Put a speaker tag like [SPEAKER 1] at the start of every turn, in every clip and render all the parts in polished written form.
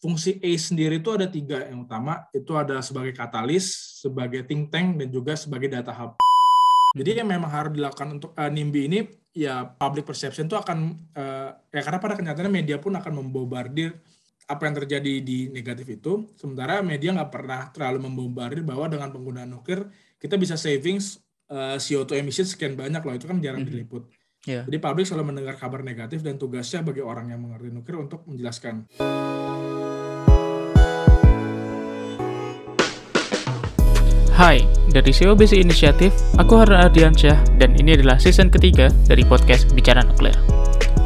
[SPEAKER 1] fungsi ACE sendiri itu ada 3 yang utama, itu ada sebagai katalis, sebagai think tank, dan juga sebagai data hub. Jadi yang memang harus dilakukan untuk NIMBY ini, ya public perception itu akan, ya karena pada kenyataannya media pun akan membombardir apa yang terjadi di negatif itu, sementara media nggak pernah terlalu membombardir bahwa dengan penggunaan nuklir, kita bisa savings CO2 emission sekian banyak loh, itu kan jarang diliput.
[SPEAKER 2] Yeah.
[SPEAKER 1] Jadi publik selalu mendengar kabar negatif dan tugasnya bagi orang yang mengerti nuklir untuk menjelaskan.
[SPEAKER 2] Hai, dari COBC Inisiatif, aku Harun Ardiansyah dan ini adalah season ketiga dari podcast Bicara Nuklir.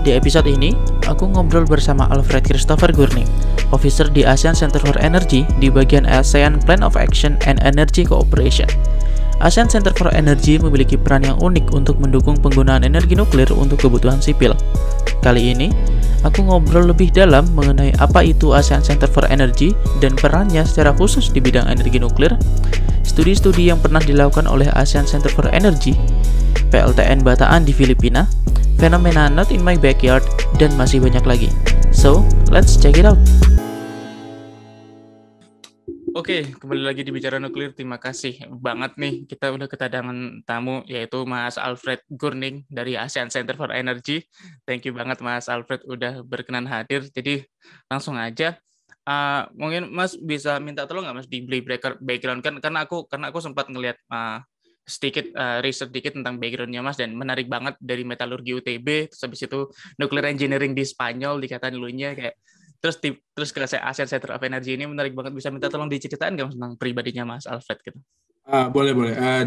[SPEAKER 2] Di episode ini, aku ngobrol bersama Alfred Christopher Gurning, officer di ASEAN Center for Energy di bagian ASEAN Plan of Action and Energy Cooperation. ASEAN Center for Energy memiliki peran yang unik untuk mendukung penggunaan energi nuklir untuk kebutuhan sipil. Kali ini, aku ngobrol lebih dalam mengenai apa itu ASEAN Center for Energy dan perannya secara khusus di bidang energi nuklir, studi-studi yang pernah dilakukan oleh ASEAN Center for Energy, PLTN Bataan di Filipina, fenomena Not in My Backyard, dan masih banyak lagi. So, let's check it out. Oke, kembali lagi di Bicara Nuklir. Terima kasih banget nih, kita udah kedatangan tamu, yaitu Mas Alfred Gurning dari ASEAN Center for Energy. Thank you banget Mas Alfred udah berkenan hadir. Jadi langsung aja, mungkin Mas bisa minta tolong nggak Mas di background kan, karena aku sempat ngelihat sedikit riset dikit tentang backgroundnya Mas, dan menarik banget dari metalurgi UTB, terus habis itu nuclear engineering di Spanyol dikatakan dulunya kayak terus ke ASEAN Center of Energy ini menarik banget. Bisa minta tolong diceritain nggak tentang pribadinya Mas Alfred gitu?
[SPEAKER 1] Boleh.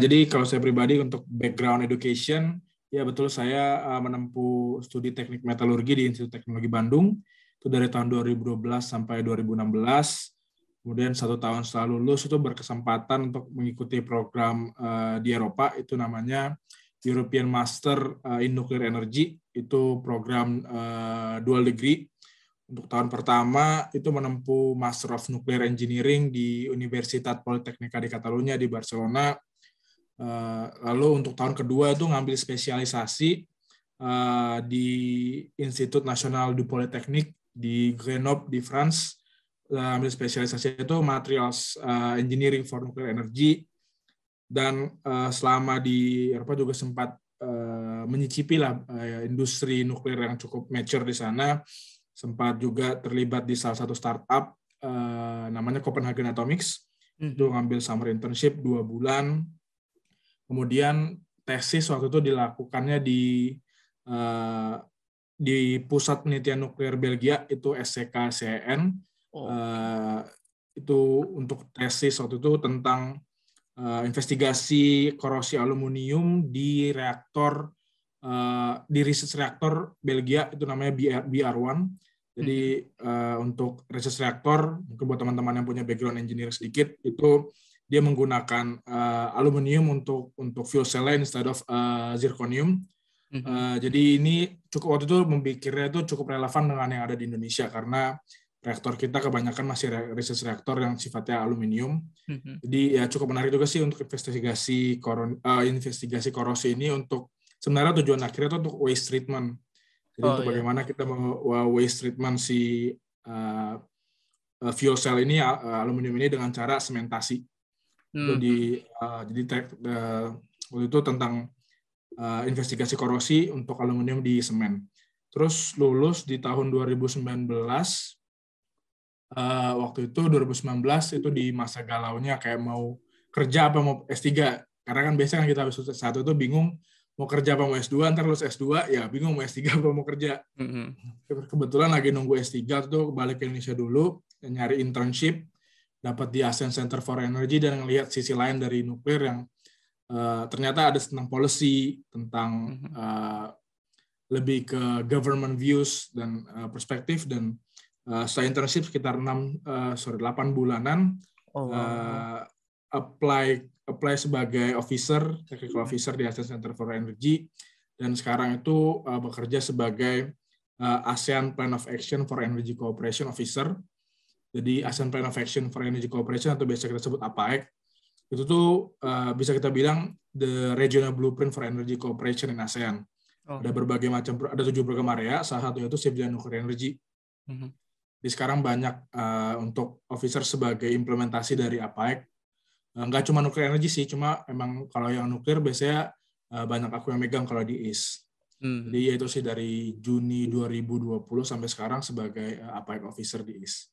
[SPEAKER 1] Jadi kalau saya pribadi untuk background education, ya betul saya menempuh studi teknik metalurgi di Institut Teknologi Bandung, itu dari tahun 2012 sampai 2016. Kemudian 1 tahun setelah lulus itu berkesempatan untuk mengikuti program di Eropa, itu namanya European Master in Nuclear Energy, itu program dual degree. Untuk tahun pertama itu menempuh Master of Nuclear Engineering di Universitat Politècnica di Catalunya di Barcelona. Lalu untuk tahun kedua itu ngambil spesialisasi di Institut National du Polytechnique di Grenoble di France. Ambil spesialisasi itu Materials Engineering for Nuclear Energy. Dan selama di Eropa juga sempat menyicipi lah industri nuklir yang cukup mature di sana. Sempat juga terlibat di salah satu startup namanya Copenhagen Atomics. Itu ngambil summer internship 2 bulan. Kemudian tesis waktu itu dilakukannya di Pusat Penelitian Nuklir Belgia, itu SCKCN. Itu untuk tesis waktu itu tentang investigasi korosi aluminium di reaktor, di research reaktor Belgia, itu namanya BR1. Jadi untuk research reaktor, mungkin buat teman-teman yang punya background engineer sedikit, itu dia menggunakan aluminium untuk fuel cell instead of zirconium. Jadi ini waktu itu memikirnya itu cukup relevan dengan yang ada di Indonesia, karena reaktor kita kebanyakan masih research reaktor yang sifatnya aluminium. Jadi ya cukup menarik juga sih untuk investigasi korosi ini, untuk sebenarnya tujuan akhirnya itu untuk waste treatment. Jadi untuk bagaimana kita waste treatment si fuel cell ini, aluminium ini, dengan cara sementasi. Jadi waktu itu tentang investigasi korosi untuk aluminium di semen. Terus lulus di tahun 2019. Waktu itu 2019 itu di masa galaunya kayak mau kerja apa mau S3. Karena kan biasanya kita habis S1 itu bingung mau kerja apa mau S2, ntar lulus S2, ya bingung mau S3 apa mau kerja. Kebetulan lagi nunggu S3 tuh balik ke Indonesia dulu, nyari internship, dapat di ASEAN Center for Energy, dan ngelihat sisi lain dari nuklir yang ternyata ada tentang policy, tentang lebih ke government views dan perspektif. Dan setelah internship sekitar 8 bulanan, apply sebagai technical officer di ASEAN Center for Energy, dan sekarang itu bekerja sebagai ASEAN Plan of Action for Energy Cooperation Officer. Jadi ASEAN Plan of Action for Energy Cooperation, atau biasa kita sebut APAEC, itu tuh bisa kita bilang the regional blueprint for energy cooperation in ASEAN. Ada berbagai macam, ada 7 program area, salah satunya itu Civilian Nuclear Energy. Di sekarang banyak untuk officer sebagai implementasi dari APAEC. Nggak cuma nuklir energi sih, cuma memang kalau yang nuklir biasanya banyak aku yang megang kalau di IS. Jadi ya itu sih dari Juni 2020 sampai sekarang sebagai APAEC officer di IS.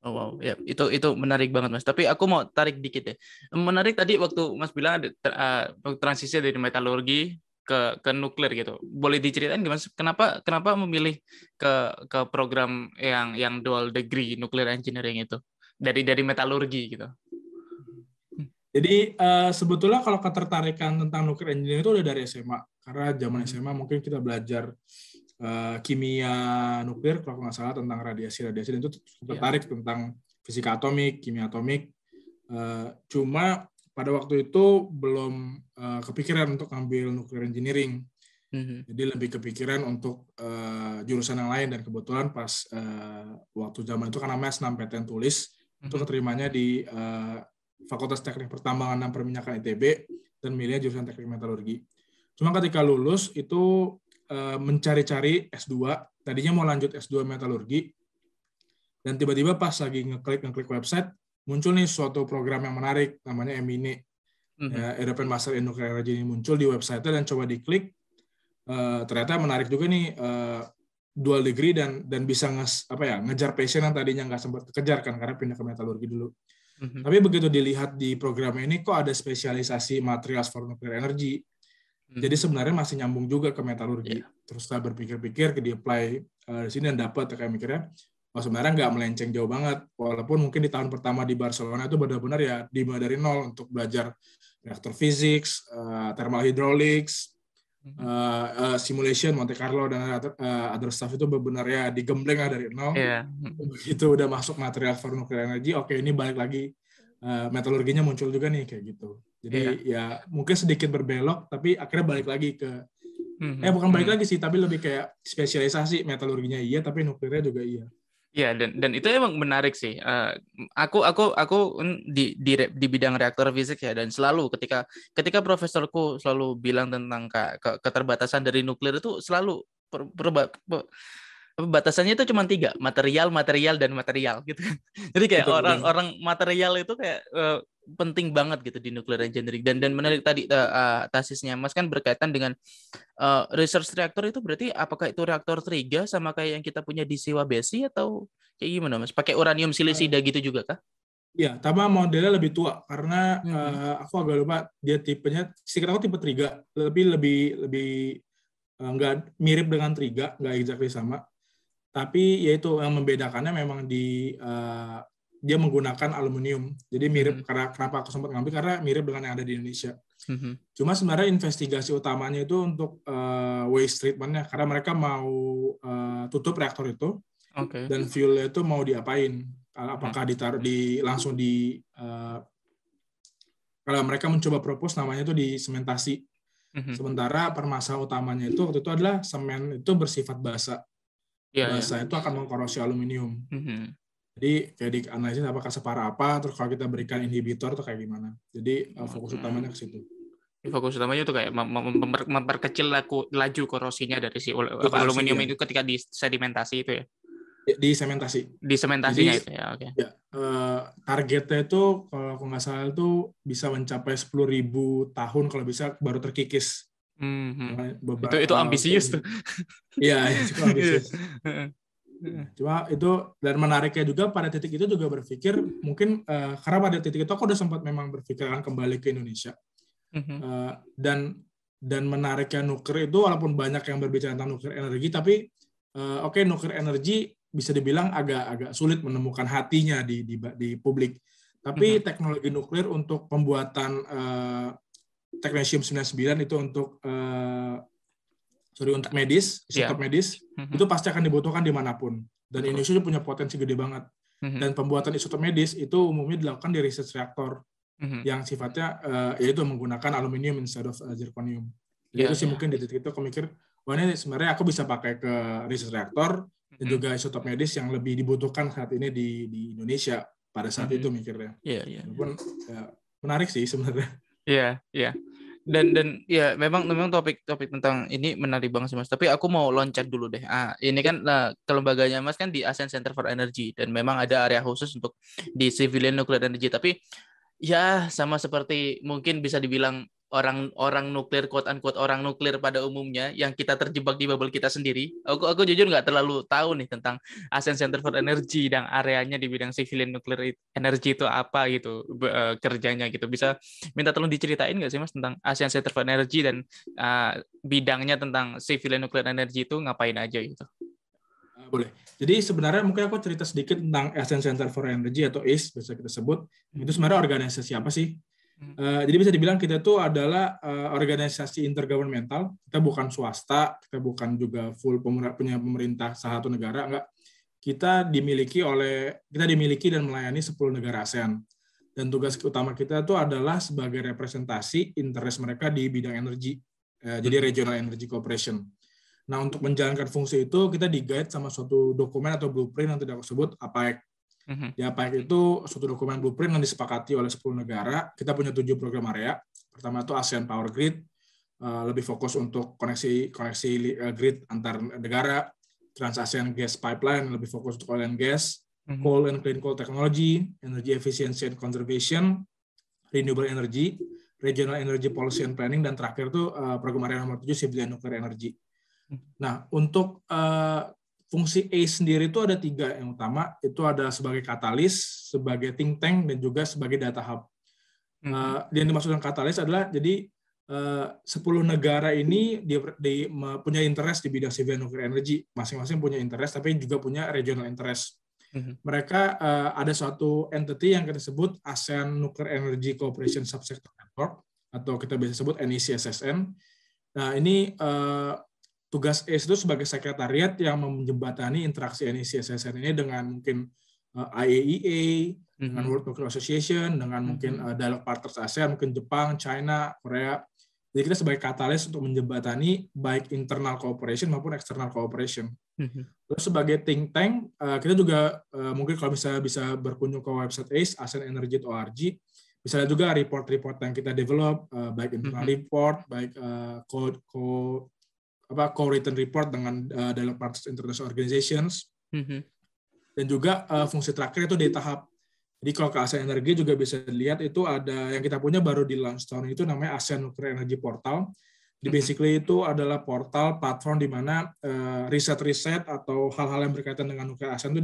[SPEAKER 2] Oh wow, ya itu menarik banget Mas. Tapi aku mau tarik dikit ya. Menarik tadi waktu Mas bilang ada transisi dari metalurgi ke nuklir gitu. Boleh diceritain nggak Mas? Kenapa memilih ke program yang dual degree nuclear engineering itu dari metalurgi gitu?
[SPEAKER 1] Jadi sebetulnya kalau ketertarikan tentang nuklir engineering itu udah dari SMA. Karena zaman SMA mungkin kita belajar kimia nuklir, kalau nggak salah tentang radiasi, dan itu tertarik tentang fisika atomik, kimia atomik. Cuma pada waktu itu belum kepikiran untuk ngambil nuklir engineering. Jadi lebih kepikiran untuk jurusan yang lain, dan kebetulan pas waktu zaman itu kan namanya SNMPTN tulis, itu keterimanya di Fakultas Teknik Pertambangan dan Perminyakan ITB, dan milihnya jurusan teknik metalurgi. Cuma ketika lulus itu mencari-cari S2, tadinya mau lanjut S2 metalurgi, dan tiba-tiba pas lagi ngeklik website, muncul nih suatu program yang menarik, namanya MINE, European Master in Nuclear Energy, ini muncul di website-nya, dan coba diklik, ternyata menarik juga nih, dual degree dan bisa ngejar passion yang tadinya nggak sempat kekejar kan, karena pindah ke metalurgi dulu. Tapi begitu dilihat di program ini, kok ada spesialisasi materials for nuclear energy. Jadi sebenarnya masih nyambung juga ke metalurgi. Terus saya berpikir-pikir, di-apply di sini dan dapat, kayak mikirnya, sebenarnya nggak melenceng jauh banget. Walaupun mungkin di tahun pertama di Barcelona itu benar-benar ya dimulai dari nol untuk belajar reaktor physics, thermal hydraulics, simulation, Monte Carlo, dan other stuff itu benar-benar ya digembleng dari nol. Begitu udah masuk material for nuclear energy, oke, ini balik lagi metalurginya muncul juga nih, kayak gitu. Jadi ya mungkin sedikit berbelok, tapi akhirnya balik lagi ke bukan balik lagi sih, tapi lebih kayak spesialisasi, metalurginya iya, tapi nuklirnya juga iya.
[SPEAKER 2] Ya, dan itu emang menarik sih. Aku di bidang reaktor fisik ya, dan selalu ketika profesorku selalu bilang tentang keterbatasan dari nuklir itu selalu batasannya itu cuma 3, material, dan material gitu. Jadi kayak orang material itu kayak penting banget gitu di nuclear engineering. Dan menarik tadi tesisnya Mas kan berkaitan dengan research reaktor itu, berarti apakah itu reaktor Triga sama kayak yang kita punya di Shiwabesi atau kayak gimana Mas? Pakai uranium silisida gitu juga kah?
[SPEAKER 1] Iya, tapi modelnya lebih tua karena aku agak lupa dia tipenya. Singkat aku tipe Triga, lebih nggak mirip dengan Triga, nggak exactly sama. Tapi yaitu yang membedakannya memang dia menggunakan aluminium. Jadi mirip, karena kenapa aku sempat ngambil, karena mirip dengan yang ada di Indonesia. Cuma sebenarnya investigasi utamanya itu untuk waste treatment-nya, karena mereka mau tutup reaktor itu, dan fuel itu mau diapain? Apakah ditaruh langsung kalau mereka mencoba propose namanya itu disementasi. Sementara permasalahan utamanya itu waktu itu adalah semen itu bersifat basa. Basa itu akan mengkorosi aluminium. Jadi kayak dianalisis apakah separah apa, terus kalau kita berikan inhibitor itu kayak gimana. Jadi fokus utamanya ke situ.
[SPEAKER 2] Fokus utamanya itu kayak memperkecil laju korosinya dari si aluminium itu ketika disedimentasi itu ya.
[SPEAKER 1] Di sementasi.
[SPEAKER 2] Di sementasinya. Jadi, itu ya, oke.
[SPEAKER 1] Ya, targetnya itu kalau aku nggak salah itu bisa mencapai 10.000 tahun kalau bisa baru terkikis.
[SPEAKER 2] Itu ambisius tuh.
[SPEAKER 1] Iya, cukup ambisius. Cuma itu, dan menariknya juga pada titik itu juga berpikir mungkin karena pada titik itu aku udah sempat memang berpikir akan kembali ke Indonesia. Dan menariknya nuklir itu, walaupun banyak yang berbicara tentang nuklir energi, tapi nuklir energi bisa dibilang agak sulit menemukan hatinya di publik. Tapi teknologi nuklir untuk pembuatan Technetium 99 itu untuk untuk medis, isotop medis, itu pasti akan dibutuhkan dimanapun. Dan Indonesia punya potensi gede banget. Dan pembuatan isotop medis itu umumnya dilakukan di research reaktor yang sifatnya yaitu menggunakan aluminium instead of zirconium. Jadi itu sih mungkin di titik itu aku mikir, wah ini sebenarnya aku bisa pakai ke research reaktor dan juga isotop medis yang lebih dibutuhkan saat ini di Indonesia pada saat itu mikirnya. Walaupun menarik sih sebenarnya.
[SPEAKER 2] Iya. Dan ya memang topik tentang ini menarik banget sih Mas. Tapi aku mau loncat dulu deh. Ini kan kelembaganya Mas kan di ASEAN Center for Energy dan memang ada area khusus untuk di civilian nuclear energy. Tapi ya sama seperti mungkin bisa dibilang orang nuklir, quote unquote orang nuklir pada umumnya yang kita terjebak di bubble kita sendiri. Aku jujur nggak terlalu tahu nih tentang ASEAN Center for Energy dan areanya di bidang civilian nuclear energy itu apa gitu kerjanya gitu. Bisa minta tolong diceritain nggak sih Mas tentang ASEAN Center for Energy dan bidangnya tentang civilian nuclear energy itu ngapain aja gitu?
[SPEAKER 1] Boleh. Jadi sebenarnya mungkin aku cerita sedikit tentang ASEAN Center for Energy atau ACE, bisa kita sebut. Itu sebenarnya organisasi apa sih? Jadi bisa dibilang kita itu adalah organisasi intergovernmental. Kita bukan swasta, kita bukan juga full punya pemerintah satu negara, enggak. Kita dimiliki dan melayani 10 negara ASEAN. Dan tugas utama kita itu adalah sebagai representasi interest mereka di bidang energi. Jadi Regional Energy Cooperation. Nah, untuk menjalankan fungsi itu kita di-guide sama suatu dokumen atau blueprint yang tidak aku sebut APEC. Di APEC itu suatu dokumen blueprint yang disepakati oleh 10 negara. Kita punya 7 program area. Pertama itu ASEAN Power Grid, lebih fokus untuk koneksi grid antar negara. Trans-ASEAN Gas Pipeline, lebih fokus untuk oil and gas. Coal and Clean Coal Technology, Energy Efficiency and Conservation, Renewable Energy, Regional Energy Policy and Planning, dan terakhir itu program area nomor 7, Civilian Nuclear Energy. Nah, untuk fungsi ACE sendiri itu ada 3 yang utama, itu ada sebagai katalis, sebagai think tank, dan juga sebagai data hub. Yang dimaksudkan katalis adalah jadi 10 negara ini punya interest di bidang civil nuclear energy, masing-masing punya interest, tapi juga punya regional interest. Mereka ada suatu entity yang kita sebut ASEAN Nuclear Energy Cooperation Subsector Network, atau kita biasa sebut NECSSN. Nah, ini tugas ACE itu sebagai sekretariat yang menjembatani interaksi NECSSN ini dengan mungkin IAEA, dengan World Nuclear Association, dengan mungkin dialog partners ASEAN, mungkin Jepang, China, Korea. Jadi kita sebagai katalis untuk menjembatani baik internal cooperation maupun external cooperation. Terus sebagai think tank, kita juga mungkin kalau bisa berkunjung ke website ACE, ASEANenergy.org, bisa lihat juga report-report yang kita develop, baik internal report, baik co-written report dengan dialog partners international organizations, dan juga fungsi terakhir itu data hub. Jadi kalau ke ASEAN Energy juga bisa dilihat itu ada yang kita punya baru di launch tahun itu namanya ASEAN Nuclear Energy Portal. Jadi basically itu adalah portal platform di mana riset-riset atau hal-hal yang berkaitan dengan nuklir ASEAN itu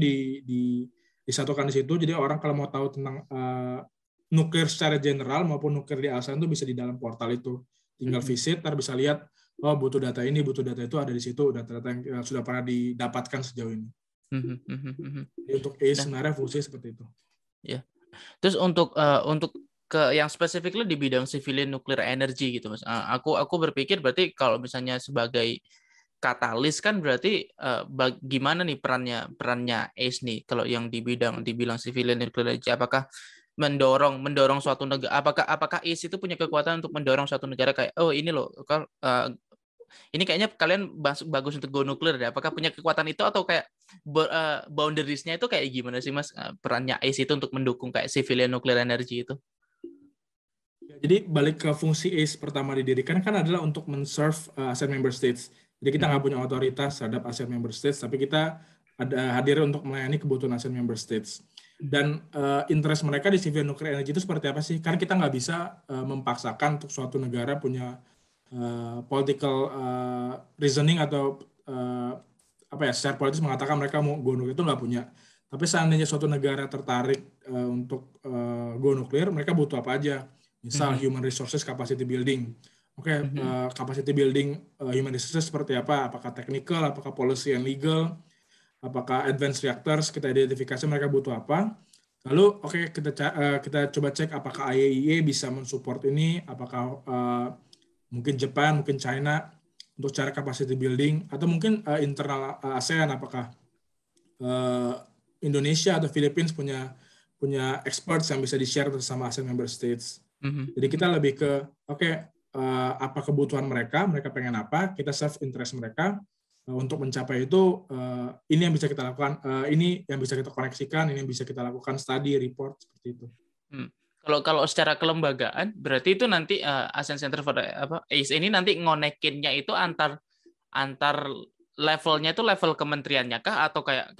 [SPEAKER 1] disatukan di situ. Jadi orang kalau mau tahu tentang nuklir secara general maupun nuklir di ASEAN itu bisa di dalam portal itu. Tinggal visit, bisa lihat oh butuh data ini, butuh data itu ada di situ, data-data yang sudah pernah didapatkan sejauh ini. Jadi untuk ACE sebenarnya fungsi seperti itu.
[SPEAKER 2] Ya. Terus untuk ke yang spesifiknya di bidang civilian nuclear energy gitu Mas. Aku berpikir berarti kalau misalnya sebagai katalis kan berarti gimana nih perannya ACE nih kalau yang dibilang civilian nuclear energy, apakah mendorong suatu negara, apakah ACE itu punya kekuatan untuk mendorong suatu negara kayak oh ini loh ini kayaknya kalian bagus untuk go nuklir deh. Apakah punya kekuatan itu atau kayak boundariesnya itu kayak gimana sih Mas perannya ACE itu untuk mendukung kayak civilian nuclear energy itu?
[SPEAKER 1] Jadi balik ke fungsi ACE pertama didirikan kan adalah untuk men-serve ASEAN member states. Jadi kita nggak punya otoritas terhadap ASEAN member states, tapi kita hadir untuk melayani kebutuhan ASEAN member states. Dan interest mereka di civilian nuclear energy itu seperti apa sih? Karena kita nggak bisa memaksakan untuk suatu negara punya political reasoning atau secara politis mengatakan mereka mau go nuklir, itu nggak punya. Tapi seandainya suatu negara tertarik untuk go nuklir, mereka butuh apa aja? Misal human resources capacity building. Capacity building human resources seperti apa? Apakah technical, apakah policy and legal, apakah advanced reactors, kita identifikasi mereka butuh apa. Lalu kita coba cek apakah IAEA bisa mensupport ini, apakah mungkin Jepang, mungkin China untuk cara capacity building, atau mungkin internal ASEAN, apakah Indonesia atau Philippines punya experts yang bisa di-share bersama ASEAN member states. Jadi kita lebih ke apa kebutuhan mereka pengen apa, kita serve interest mereka. Untuk mencapai itu, ini yang bisa kita lakukan, ini yang bisa kita koneksikan, ini yang bisa kita lakukan study, report, seperti itu.
[SPEAKER 2] Kalau secara kelembagaan berarti itu nanti ASEAN Center for ACE ini nanti ngonekinnya itu antar levelnya itu level kementeriannya kah atau kayak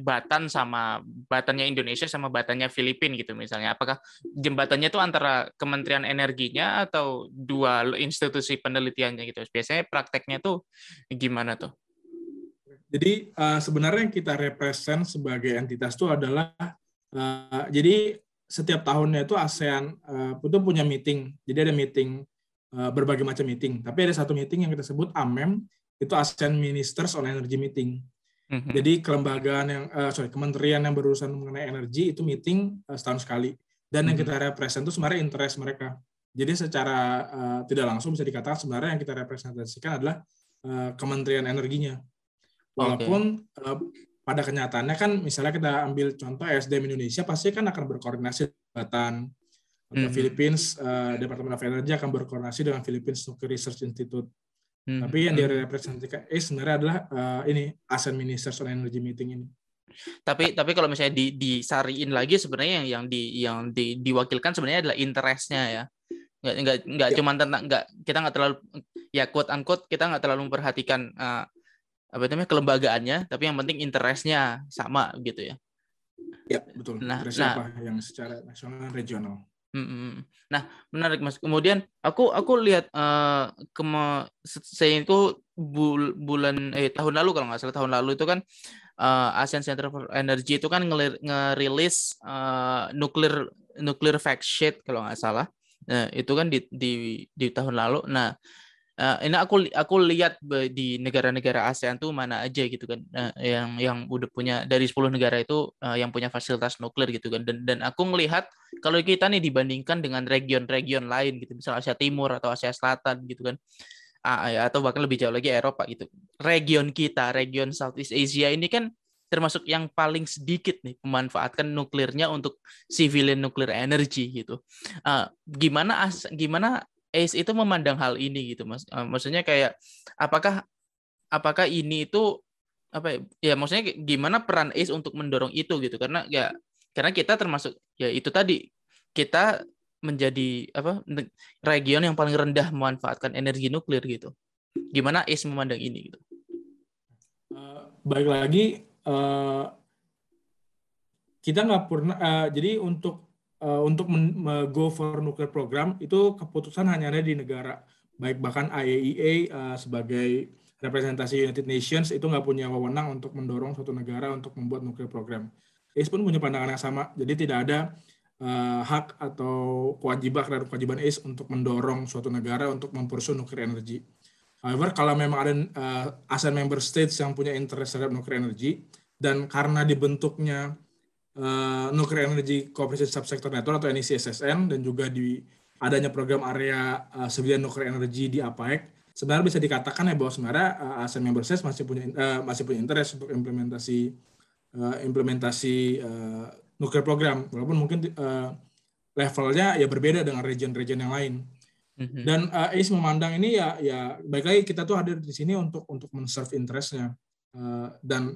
[SPEAKER 2] Batan sama Batannya Indonesia sama Batannya Filipina gitu misalnya. Apakah jembatannya itu antara Kementerian Energinya atau dua institusi penelitiannya gitu. Biasanya prakteknya tuh gimana tuh?
[SPEAKER 1] Jadi sebenarnya yang kita represent sebagai entitas itu adalah jadi setiap tahunnya itu ASEAN itu punya meeting. Jadi ada meeting berbagai macam meeting. Tapi ada satu meeting yang kita sebut AMEM, itu ASEAN Ministers on Energy Meeting. Jadi kelembagaan kementerian yang berurusan mengenai energi itu meeting setahun sekali. Dan yang kita represent itu sebenarnya interest mereka. Jadi secara tidak langsung bisa dikatakan sebenarnya yang kita representasikan adalah Kementerian Energinya. Walaupun pada kenyataannya kan misalnya kita ambil contoh SDM Indonesia pasti kan akan berkoordinasi dengan Batan, atau Philippines, Department of Energy akan berkoordinasi dengan Philippines Nuclear Research Institute. Tapi yang direpresentasikan sebenarnya adalah ini ASEAN Ministers on Energy Meeting ini.
[SPEAKER 2] Tapi kalau misalnya disariin lagi sebenarnya yang diwakilkan sebenarnya adalah interestnya ya. Nggak cuma tentang kita nggak terlalu ya quote unquote kita nggak terlalu memperhatikan kelembagaannya, tapi yang penting interestnya sama gitu ya.
[SPEAKER 1] Ya betul. Interestnya apa yang secara nasional dan regional.
[SPEAKER 2] Nah, menarik Mas. Kemudian aku lihat saya itu tahun lalu kalau nggak salah tahun lalu itu kan ASEAN Center for Energy itu kan ngerilis nuclear fact sheet kalau nggak salah. Nah, itu kan di tahun lalu. Nah, ini aku lihat di negara-negara ASEAN tuh mana aja gitu kan yang udah punya dari 10 negara itu yang punya fasilitas nuklir gitu kan dan aku ngelihat kalau kita nih dibandingkan dengan region-region lain gitu misal Asia Timur atau Asia Selatan gitu kan atau bahkan lebih jauh lagi Eropa gitu region Southeast Asia ini kan termasuk yang paling sedikit nih memanfaatkan nuklirnya untuk civilian nuclear energy gitu. Gimana ACE itu memandang hal ini gitu Mas. Maksudnya kayak apakah ini itu maksudnya gimana peran ACE untuk mendorong itu gitu karena kita termasuk ya itu tadi kita menjadi region yang paling rendah memanfaatkan energi nuklir gitu. Gimana ACE memandang ini gitu?
[SPEAKER 1] Baik lagi kita nggak pernah jadi untuk go for nuclear program itu keputusan hanya ada di negara, baik bahkan IAEA sebagai representasi United Nations itu nggak punya wewenang untuk mendorong suatu negara untuk membuat nuclear program. ACE pun punya pandangan yang sama, jadi tidak ada hak atau kewajiban ACE untuk mendorong suatu negara untuk mempursue nuclear energy. However, kalau memang ada ASEAN member states yang punya interest terhadap nuclear energy dan karena dibentuknya Nuclear Energy Cooperation Subsector Network atau NECSSN dan juga di adanya program area civilian nuclear energy di APAEC, sebenarnya bisa dikatakan ya bahwa sebenarnya ASEAN member states masih punya interest untuk implementasi nuclear program, walaupun mungkin levelnya ya berbeda dengan region-region yang lain. Dan ACE memandang ini ya baik lagi kita tuh hadir di sini untuk men-serve interest-nya dan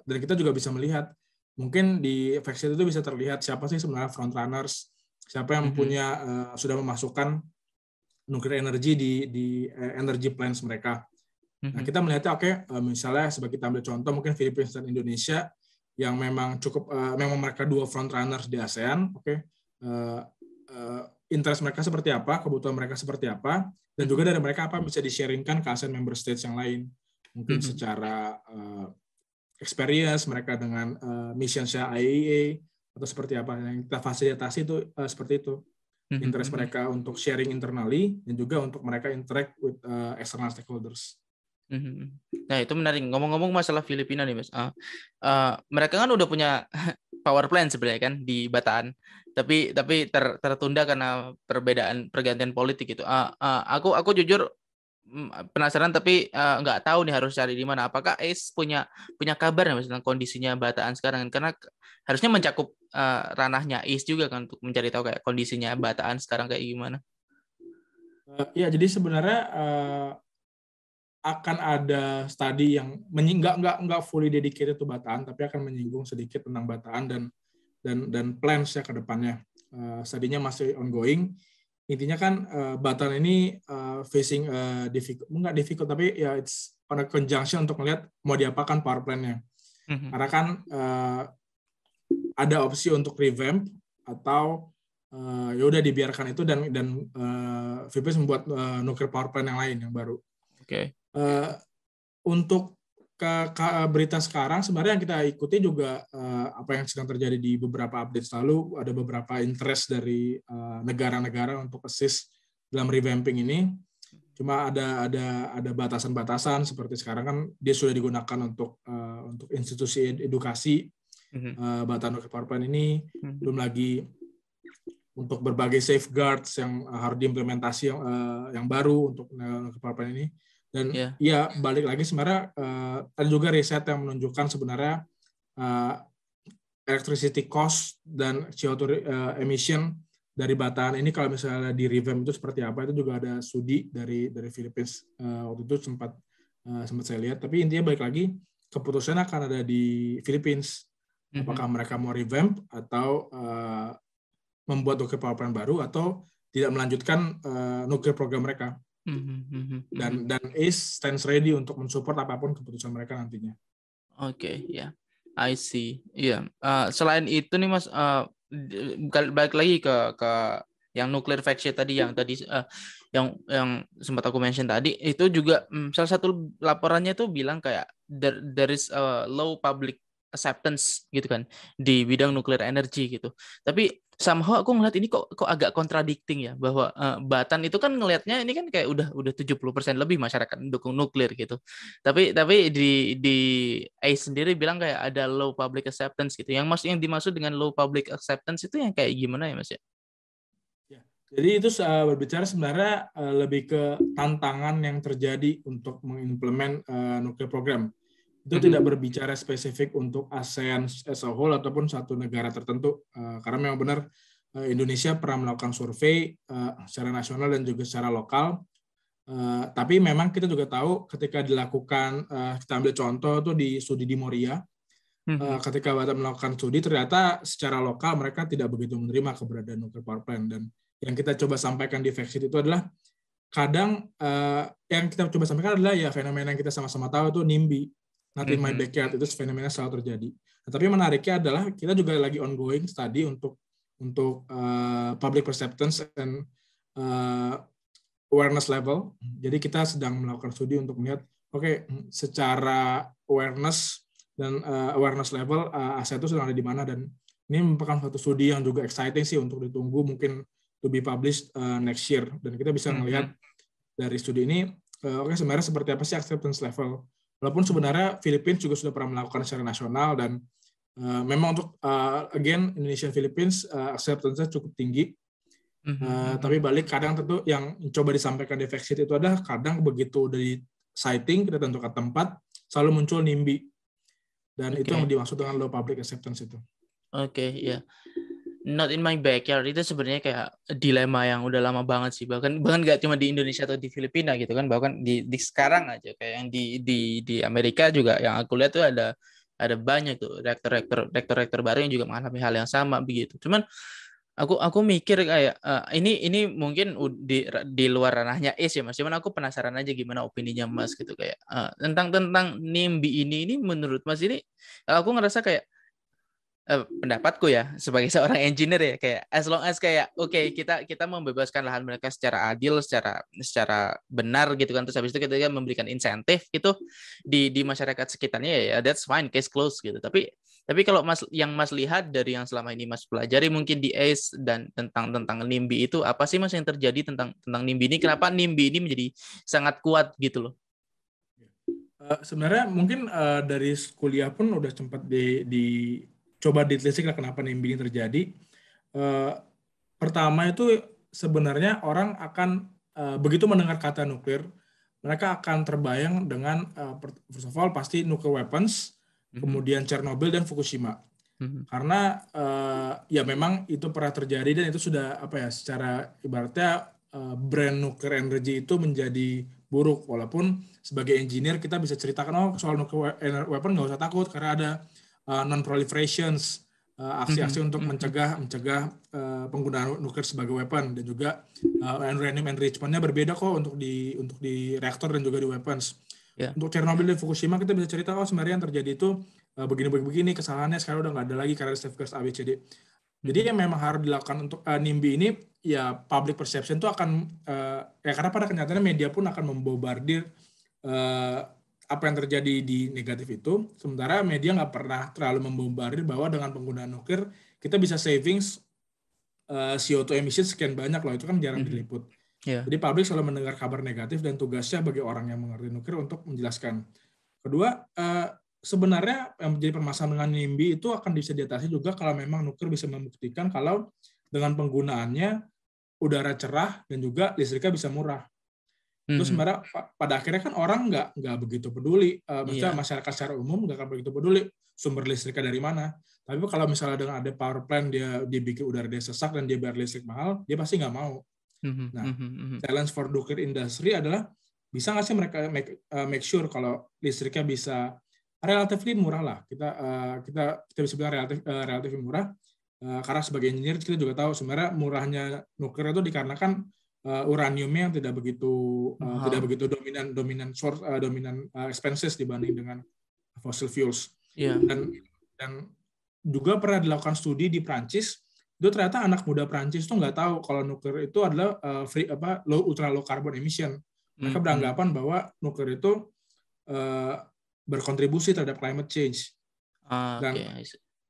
[SPEAKER 1] kita juga bisa melihat mungkin di fact sheet itu bisa terlihat siapa sih sebenarnya frontrunners, siapa yang punya sudah memasukkan nuclear energy di energy plans mereka. Nah, kita melihatnya misalnya sebagai kita ambil contoh mungkin Filipina dan Indonesia yang memang memang mereka dua frontrunners di ASEAN, interest mereka seperti apa, kebutuhan mereka seperti apa, dan juga dari mereka apa bisa di-sharingkan ke ASEAN member states yang lain. Mungkin secara experience mereka dengan mission-nya IAEA atau seperti apa yang kita fasilitasi itu seperti itu. Interest mereka untuk sharing internally dan juga untuk mereka interact with external stakeholders.
[SPEAKER 2] Nah, itu menarik. Ngomong-ngomong masalah Filipina nih, Mas. Mereka kan udah punya power plant sebenarnya kan di Bataan. Tapi tertunda karena pergantian politik itu. Aku jujur penasaran tapi nggak tahu nih harus cari di mana. Apakah ACE punya kabar ya tentang kondisinya Bataan sekarang? Karena harusnya mencakup ranahnya ACE juga kan untuk mencari tahu kayak kondisinya Bataan sekarang kayak gimana.
[SPEAKER 1] Ya, jadi sebenarnya akan ada studi yang nggak fully dedicated to Bataan, tapi akan menyinggung sedikit tentang Bataan dan dan plans ya ke depannya. Studinya masih ongoing. Intinya kan Batam ini facing difficult tapi ya it's on a conjunction untuk melihat mau diapakan power plant-nya. Karena kan ada opsi untuk revamp atau ya udah dibiarkan itu dan Philippines membuat nuclear power plant yang lain yang baru.
[SPEAKER 2] Oke.
[SPEAKER 1] Untuk berita sekarang sebenarnya yang kita ikuti juga apa yang sedang terjadi di beberapa update lalu, ada beberapa interest dari negara-negara untuk assist dalam revamping ini. Cuma ada batasan-batasan seperti sekarang kan dia sudah digunakan untuk institusi edukasi Batam Nuclear Power Plant ini, belum lagi untuk berbagai safeguards yang harus diimplementasi yang baru untuk Nuclear Power Plant ini. Dan ya balik lagi sebenarnya ada juga riset yang menunjukkan sebenarnya electricity cost dan CO2 emission dari Batam ini kalau misalnya di revamp itu seperti apa, itu juga ada studi dari Philippines waktu itu sempat saya lihat. Tapi intinya balik lagi keputusan akan ada di Philippines, apakah mereka mau revamp atau membuat nuclear power plant baru atau tidak melanjutkan nuclear program mereka. Dan stands ready untuk mensupport apapun keputusan mereka nantinya.
[SPEAKER 2] Oke, ya, I see. Iya. Selain itu nih Mas, balik lagi ke yang nuclear faction tadi yang yang sempat aku mention tadi, itu juga salah satu laporannya tuh bilang kayak there is a low public acceptance gitu kan di bidang nuclear energy gitu. Tapi somehow aku ngeliat ini kok agak contradicting ya, bahwa Batam itu kan ngelihatnya ini kan kayak udah 70% lebih masyarakat mendukung nuklir gitu. Tapi di ACE sendiri bilang kayak ada low public acceptance gitu. Yang dimaksud dengan low public acceptance itu yang kayak gimana ya Mas ya?
[SPEAKER 1] Jadi itu berbicara sebenarnya lebih ke tantangan yang terjadi untuk mengimplement nuclear program. Itu tidak berbicara spesifik untuk ASEAN as a whole ataupun satu negara tertentu. Karena memang benar Indonesia pernah melakukan survei secara nasional dan juga secara lokal. Tapi memang kita juga tahu ketika dilakukan, kita ambil contoh tuh di studi di Moria, ketika Batam melakukan studi, ternyata secara lokal mereka tidak begitu menerima keberadaan nuclear power plant. Dan yang kita coba sampaikan di Factsheet itu adalah kadang yang kita coba sampaikan adalah ya fenomena yang kita sama-sama tahu itu NIMBY. Not in my backyard, itu fenomena selalu terjadi. Nah, tapi menariknya adalah kita juga lagi ongoing study untuk public perceptions and awareness level. Jadi kita sedang melakukan studi untuk melihat, secara awareness dan awareness level aset itu sedang ada di mana, dan ini merupakan satu studi yang juga exciting sih untuk ditunggu, mungkin to be published next year. Dan kita bisa melihat dari studi ini, sebenarnya seperti apa sih acceptance level. Walaupun sebenarnya Philippines juga sudah pernah melakukan secara nasional, dan memang untuk again Indonesian Philippines acceptance-nya cukup tinggi. Tapi balik kadang tentu yang coba disampaikan di Factsheet itu adalah kadang begitu dari siting kita tentukan tempat selalu muncul NIMBY, dan itu yang dimaksud dengan low public acceptance itu.
[SPEAKER 2] Ya. Not in my backyard itu sebenarnya kayak dilema yang udah lama banget sih, bahkan nggak cuma di Indonesia atau di Filipina gitu kan, bahkan di sekarang aja kayak yang di Amerika juga yang aku lihat tuh ada banyak tuh rektor baru yang juga mengalami hal yang sama begitu. Cuman aku mikir kayak ini mungkin di luar ranahnya ya Mas, cuman aku penasaran aja gimana opininya Mas gitu kayak tentang NIMBY ini menurut Mas ini aku ngerasa kayak pendapatku ya sebagai seorang engineer ya, kayak as long as kayak kita membebaskan lahan mereka secara adil, secara benar gitu kan, terus habis itu kita memberikan insentif gitu di masyarakat sekitarnya, ya that's fine, case closed gitu. Tapi kalau Mas lihat dari yang selama ini Mas pelajari mungkin di ACE dan tentang NIMBY itu, apa sih Mas yang terjadi tentang NIMBY ini, kenapa NIMBY ini menjadi sangat kuat gitu loh?
[SPEAKER 1] Sebenarnya mungkin dari kuliah pun udah sempat coba ditelisik lah kenapa NIMBY ini terjadi. Pertama itu sebenarnya orang akan begitu mendengar kata nuklir, mereka akan terbayang dengan first of all pasti nuclear weapons, kemudian Chernobyl dan Fukushima. Karena ya memang itu pernah terjadi, dan itu sudah secara ibaratnya brand nuclear energy itu menjadi buruk. Walaupun sebagai engineer kita bisa ceritakan soal nuclear weapon nggak usah takut karena ada non-proliferations, aksi-aksi untuk mencegah penggunaan nuklir sebagai weapon, dan juga uranium enrichment-nya berbeda kok untuk di reaktor dan juga di weapons.
[SPEAKER 2] Yeah.
[SPEAKER 1] Untuk Chernobyl dan Fukushima kita bisa cerita sebenarnya yang terjadi itu begini kesalahannya sekarang udah nggak ada lagi karena safeguard ABCD. Jadi yang memang harus dilakukan untuk NIMBY ini ya public perception itu akan karena pada kenyataannya media pun akan membombardir apa yang terjadi di negatif itu, sementara media nggak pernah terlalu membombardir bahwa dengan penggunaan nuklir kita bisa savings CO2 emission sekian banyak loh, itu kan jarang diliput.
[SPEAKER 2] Yeah.
[SPEAKER 1] Jadi publik selalu mendengar kabar negatif dan tugasnya bagi orang yang mengerti nuklir untuk menjelaskan. Kedua, sebenarnya yang menjadi permasalahan dengan NIMBY itu akan bisa diatasi juga kalau memang nuklir bisa membuktikan kalau dengan penggunaannya udara cerah dan juga listriknya bisa murah. Terus sebenarnya pada akhirnya kan orang nggak begitu peduli, maksudnya masyarakat secara umum nggak akan begitu peduli sumber listriknya dari mana. Tapi kalau misalnya dengan ada power plant dia bikin udara dia sesak dan dia bayar listrik mahal, dia pasti nggak mau. Nah, challenge for nuclear industry adalah bisa nggak sih mereka make sure kalau listriknya bisa relatively murah lah. Kita bisa bilang relatif murah, karena sebagai engineer kita juga tahu sebenarnya murahnya nuklir itu dikarenakan uraniumnya yang tidak begitu dominan source, dominan expenses dibanding dengan fossil fuels.
[SPEAKER 2] Yeah.
[SPEAKER 1] Dan juga pernah dilakukan studi di Prancis, itu ternyata anak muda Prancis itu nggak tahu kalau nuklir itu adalah ultra low carbon emission. Mereka beranggapan bahwa nuklir itu berkontribusi terhadap climate change. Dan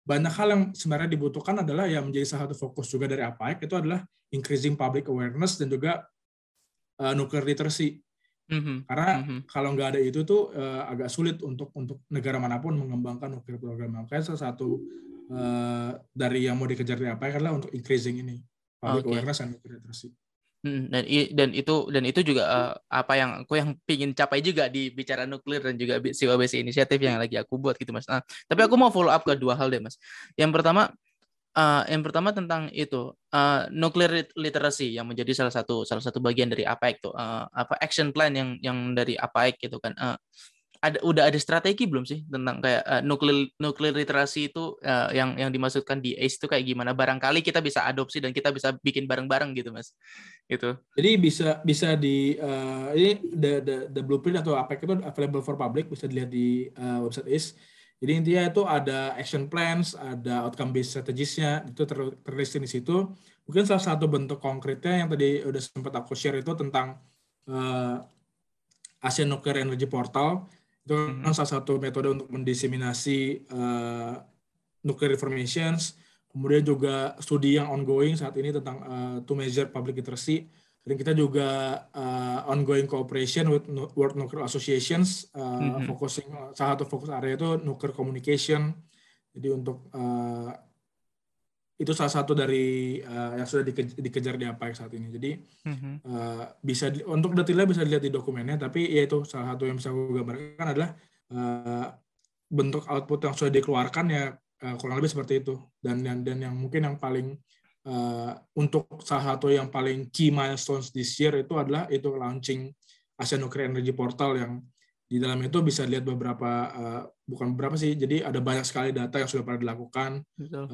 [SPEAKER 1] banyak hal yang sebenarnya dibutuhkan adalah yang menjadi salah satu fokus juga dari APAEC itu adalah increasing public awareness dan juga nuclear literacy. Karena kalau nggak ada itu tuh agak sulit untuk negara manapun mengembangkan nuclear program. Makanya salah satu dari yang mau dikejar dari APAEC adalah untuk increasing ini public awareness dan nuclear literacy.
[SPEAKER 2] Dan itu juga apa yang pingin capai juga di bicara nuklir dan juga COBC inisiatif yang lagi aku buat gitu Mas. Tapi aku mau follow up ke dua hal deh Mas. Yang pertama tentang itu nuclear literacy yang menjadi salah satu bagian dari APAEC tuh, action plan yang dari APAEC gitu kan. Udah ada strategi belum sih tentang kayak nuclear literasi itu yang dimaksudkan di ACE itu kayak gimana? Barangkali kita bisa adopsi dan kita bisa bikin bareng-bareng gitu Mas. Gitu.
[SPEAKER 1] Jadi bisa di ini the blueprint atau APAEC itu available for public, bisa dilihat di website ACE. Jadi intinya itu ada action plans, ada outcome based strategies-nya, itu terlist di situ. Mungkin salah satu bentuk konkretnya yang tadi udah sempat aku share itu tentang Asian Nuclear Energy Portal. Itu kan salah satu metode untuk mendiseminasi nuclear informations. Kemudian juga studi yang ongoing saat ini tentang to measure public literacy. Dan kita juga ongoing cooperation with World Nuclear Associations, focusing salah satu fokus area itu nuclear communication. Jadi untuk itu salah satu dari yang sudah dikejar di APAEC saat ini. Jadi bisa untuk detailnya bisa dilihat di dokumennya, tapi ya itu salah satu yang bisa gue gambarkan adalah bentuk output yang sudah dikeluarkan ya kurang lebih seperti itu. Dan yang mungkin yang paling untuk salah satu yang paling key milestones this year itu adalah itu launching Asian Nuclear Energy Portal yang di dalam itu bisa lihat beberapa bukan beberapa sih, jadi ada banyak sekali data yang sudah pernah dilakukan,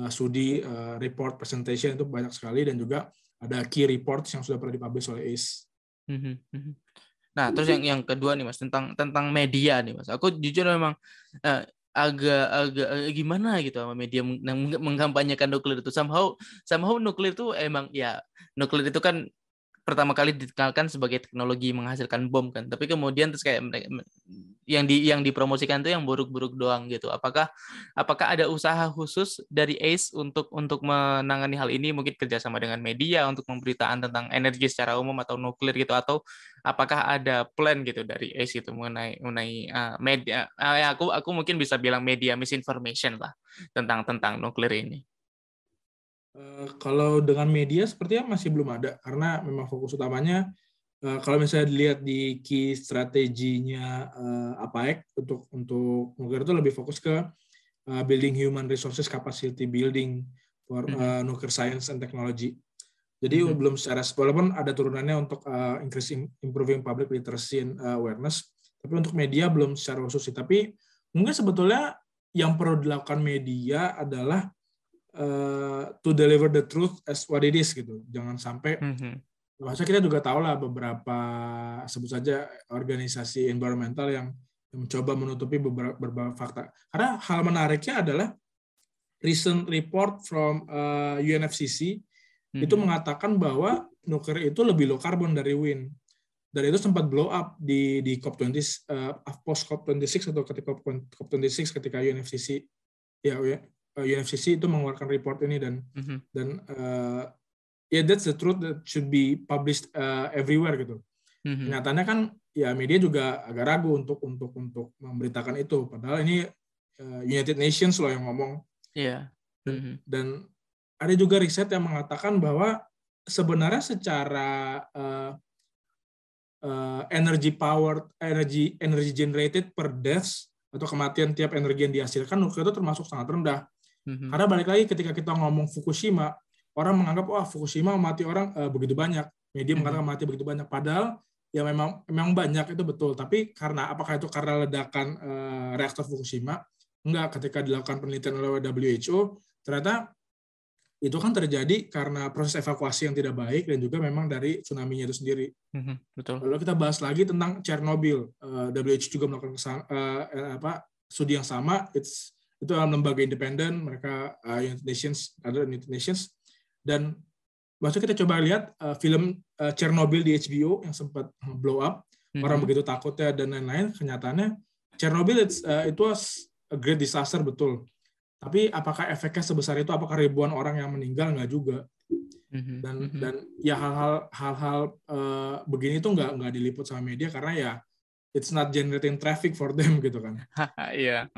[SPEAKER 1] studi, report, presentation itu banyak sekali, dan juga ada key reports yang sudah pernah dipublish oleh ACE.
[SPEAKER 2] Nah, terus yang kedua nih Mas, tentang media nih Mas. Aku jujur memang agak gimana gitu sama media mengkampanyekan nuklir itu. Somehow nuklir itu emang ya, nuklir itu kan pertama kali dikenalkan sebagai teknologi menghasilkan bom kan, tapi kemudian terus kayak yang dipromosikan itu yang buruk-buruk doang gitu. Apakah ada usaha khusus dari ACE untuk menangani hal ini, mungkin kerjasama dengan media untuk pemberitaan tentang energi secara umum atau nuklir gitu, atau apakah ada plan gitu dari ACE itu mengenai media? Aku mungkin bisa bilang media misinformation lah tentang nuklir ini.
[SPEAKER 1] Kalau dengan media sepertinya masih belum ada, karena memang fokus utamanya kalau misalnya dilihat di key strateginya APAEC untuk nuklir itu lebih fokus ke building human resources capacity building for nuclear science and technology. Jadi belum secara, walaupun ada turunannya untuk improving public literacy and awareness, tapi untuk media belum secara khusus sih. Tapi mungkin sebetulnya yang perlu dilakukan media adalah to deliver the truth as what it is gitu. Jangan sampai maksudnya kita juga tahu lah beberapa sebut saja organisasi environmental yang mencoba menutupi beberapa fakta. Karena hal menariknya adalah recent report from UNFCCC itu mengatakan bahwa nuklir itu lebih low carbon dari wind. Dan itu sempat blow up di COP20 post COP26 atau ketika COP26 ketika UNFCCC UNFCCC itu mengeluarkan report ini dan that's the truth that should be published everywhere gitu. Kenyataannya kan ya media juga agak ragu untuk memberitakan itu, padahal ini United Nations loh yang ngomong. Dan ada juga riset yang mengatakan bahwa sebenarnya secara energy generated per deaths atau kematian tiap energi yang dihasilkan nuklir itu termasuk sangat rendah. Karena balik lagi ketika kita ngomong Fukushima, orang menganggap wah Fukushima mati orang begitu banyak, media mengatakan mati begitu banyak, padahal ya memang banyak itu betul. Tapi apakah itu karena ledakan reaktor Fukushima? Enggak, ketika dilakukan penelitian oleh WHO, ternyata itu kan terjadi karena proses evakuasi yang tidak baik dan juga memang dari tsunami-nya itu sendiri.
[SPEAKER 2] Betul.
[SPEAKER 1] Lalu kita bahas lagi tentang Chernobyl. WHO juga melakukan studi yang sama. Itu dalam lembaga independen, mereka United Nations. Dan maksudnya kita coba lihat film Chernobyl di HBO yang sempat blow up, orang begitu takutnya dan lain-lain. Kenyataannya Chernobyl it was a great disaster, betul. Tapi apakah efeknya sebesar itu? Apakah ribuan orang yang meninggal? Nggak juga. Dan ya hal-hal begini tuh nggak diliput sama media karena ya it's not generating traffic for them gitu kan.
[SPEAKER 2] Iya.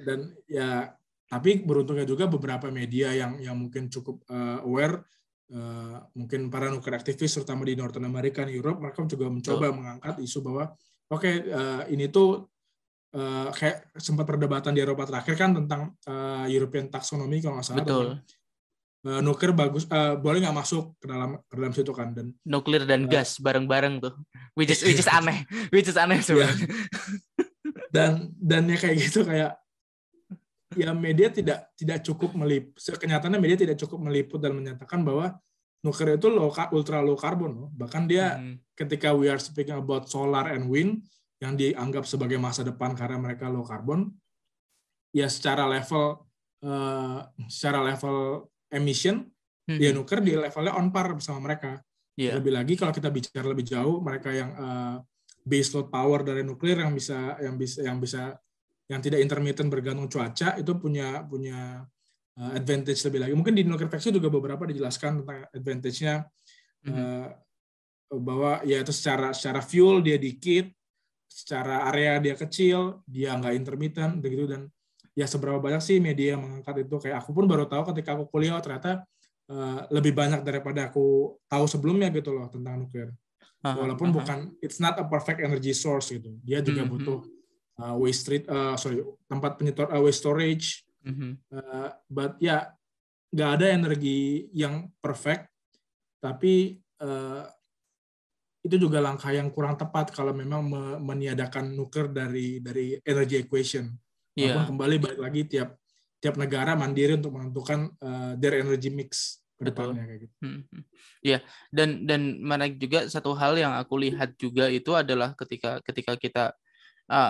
[SPEAKER 1] Dan ya tapi beruntungnya juga beberapa media yang mungkin cukup aware, mungkin para nuklir aktivis terutama di Northern America, Europe, mereka juga mencoba mengangkat isu bahwa ini tuh kayak sempat perdebatan di Eropa terakhir kan tentang European taxonomy kalau nggak salah.
[SPEAKER 2] Betul.
[SPEAKER 1] Nuklir bagus, boleh nggak masuk ke dalam situ kan, dan
[SPEAKER 2] nuklir dan gas bareng-bareng tuh, which is aneh sebenarnya.
[SPEAKER 1] Dan ya kayak gitu, kayak ya media tidak cukup meliput. Kenyataannya media tidak cukup meliput dan menyatakan bahwa nuklir itu ultra low carbon loh. Bahkan dia ketika we are speaking about solar and wind yang dianggap sebagai masa depan karena mereka low carbon, ya secara level emission, ya nuklir di levelnya on par bersama mereka. Lebih lagi kalau kita bicara lebih jauh, mereka yang base load power dari nuklir yang tidak intermittent bergantung cuaca itu punya advantage lebih lagi. Mungkin di nuklir faksi juga beberapa dijelaskan tentang advantage-nya, bahwa ya itu secara fuel dia dikit, secara area dia kecil, dia nggak intermittent begitu. Dan ya seberapa banyak sih media yang mengangkat itu, kayak aku pun baru tahu ketika aku kuliah ternyata lebih banyak daripada aku tahu sebelumnya gitu loh tentang nuklir. Walaupun bukan, it's not a perfect energy source gitu, dia juga butuh tempat penyetor waste storage, but ya nggak ada energi yang perfect, tapi itu juga langkah yang kurang tepat kalau memang meniadakan nuklir dari energy equation. Walaupun kembali balik lagi tiap negara mandiri untuk menentukan their energy mix ke depannya kayak gitu.
[SPEAKER 2] Iya, dan menarik juga satu hal yang aku lihat juga itu adalah ketika kita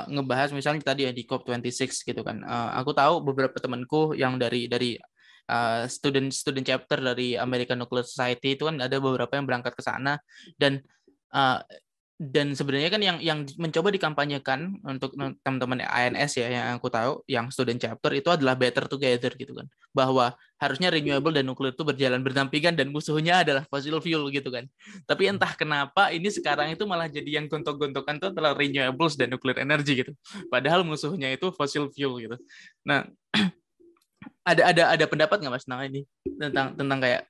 [SPEAKER 2] ngebahas misalnya tadi ya di COP26 gitu kan. Aku tahu beberapa temanku yang dari student chapter dari American Nuclear Society itu kan ada beberapa yang berangkat ke sana, dan sebenarnya kan yang mencoba dikampanyekan untuk teman-teman ANS ya, yang aku tahu yang student chapter itu adalah better together gitu kan, bahwa harusnya renewable dan nuklir itu berjalan berdampingan dan musuhnya adalah fossil fuel gitu kan. Tapi entah kenapa ini sekarang itu malah jadi yang gontok-gontokan itu adalah renewables dan nuclear energy gitu, padahal musuhnya itu fossil fuel gitu. Nah, ada pendapat nggak Mas tentang ini, tentang kayak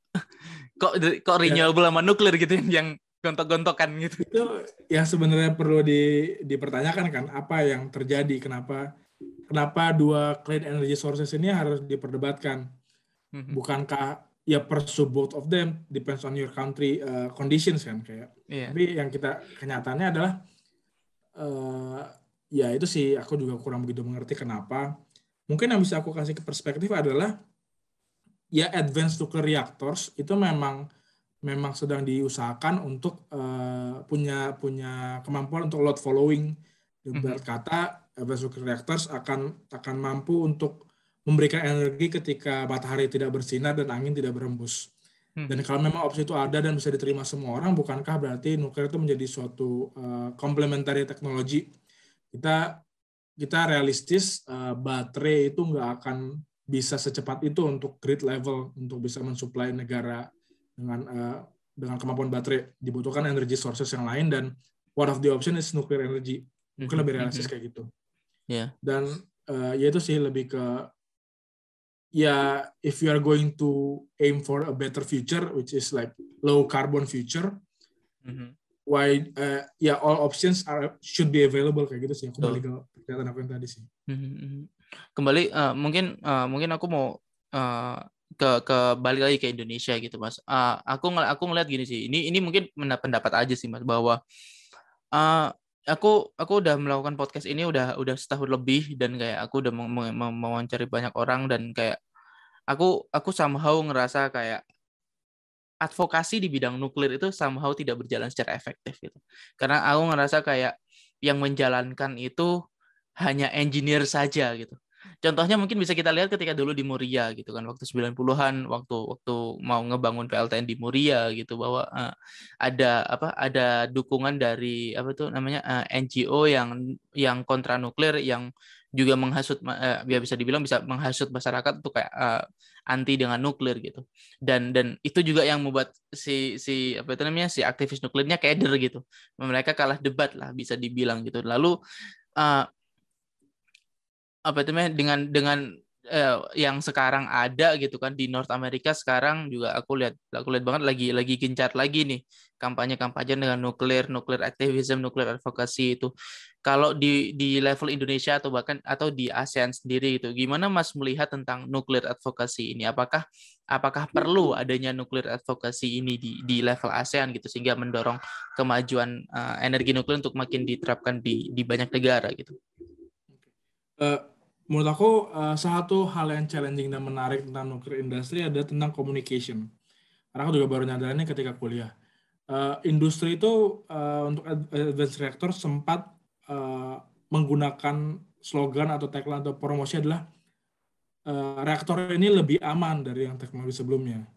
[SPEAKER 2] kok renewable sama nuklir gitu yang gontok-gontokan gitu?
[SPEAKER 1] Itu yang sebenarnya perlu dipertanyakan kan, apa yang terjadi, kenapa dua clean energy sources ini harus diperdebatkan? Bukankah ya pursue both of them, depends on your country conditions kan kayak. Tapi yang kenyataannya adalah ya itu sih aku juga kurang begitu mengerti kenapa. Mungkin yang bisa aku kasih ke perspektif adalah ya advanced nuclear reactors itu memang sedang diusahakan untuk punya kemampuan untuk load following. Ibarat kata advanced nuclear reactors akan mampu untuk memberikan energi ketika matahari tidak bersinar dan angin tidak berhembus. Dan kalau memang opsi itu ada dan bisa diterima semua orang, bukankah berarti nuklir itu menjadi suatu complementary teknologi? Kita realistis, baterai itu nggak akan bisa secepat itu untuk grid level, untuk bisa mensuplai negara dengan kemampuan baterai. Dibutuhkan energy sources yang lain, dan one of the option is nuclear energy. Mungkin lebih realistis kayak gitu. Dan ya itu sih lebih ke ya, if you are going to aim for a better future, which is like low carbon future, why all options should be available kayak gitu sih. Aku balik ke pernyataan aku yang tadi sih.
[SPEAKER 2] Kembali mungkin aku mau ke balik lagi ke Indonesia gitu, Mas. Aku ngeliat gini sih. Ini mungkin pendapat aja sih, Mas, bahwa aku udah melakukan podcast ini udah setahun lebih, dan kayak aku udah mewawancari banyak orang, dan kayak aku somehow ngerasa kayak advokasi di bidang nuklir itu somehow tidak berjalan secara efektif gitu. Karena aku ngerasa kayak yang menjalankan itu hanya engineer saja gitu. Contohnya mungkin bisa kita lihat ketika dulu di Muria gitu kan, waktu 90-an, waktu mau ngebangun PLTN di Muria gitu, bahwa ada dukungan dari NGO yang kontra nuklir, yang juga menghasut, ya bisa dibilang bisa menghasut masyarakat untuk kayak anti dengan nuklir gitu. Dan itu juga yang membuat si aktivis nuklirnya keder gitu. Mereka kalah debat lah bisa dibilang gitu. Lalu dengan yang sekarang ada gitu kan di North America sekarang juga aku lihat banget lagi gencar lagi nih kampanye dengan nuklir activism, nuklir advocacy itu. Kalau di level Indonesia atau di ASEAN sendiri itu, gimana Mas melihat tentang nuklir advocacy ini? Apakah perlu adanya nuklir advocacy ini di level ASEAN gitu, sehingga mendorong kemajuan energi nuklir untuk makin diterapkan di banyak negara gitu?
[SPEAKER 1] Menurut aku satu hal yang challenging dan menarik tentang nuclear industry ada tentang communication. Karena aku juga baru nyadarinnya ketika kuliah. Industri itu untuk advanced reactor sempat menggunakan slogan atau tagline atau promosi adalah reaktor ini lebih aman dari yang teknologi sebelumnya.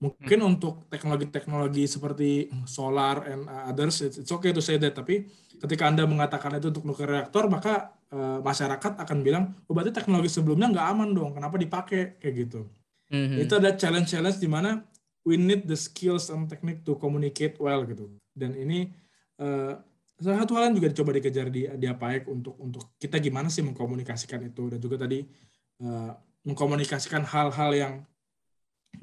[SPEAKER 1] Mungkin untuk teknologi-teknologi seperti solar and others, it's okay to say that. Tapi ketika Anda mengatakan itu untuk nuklir reaktor, maka masyarakat akan bilang, oh berarti teknologi sebelumnya nggak aman dong, kenapa dipakai? Kayak gitu. Itu ada challenge di mana we need the skills and technique to communicate well gitu. Dan ini salah satu hal yang juga dicoba dikejar di APAEC untuk kita gimana sih mengkomunikasikan itu. Dan juga tadi mengkomunikasikan hal-hal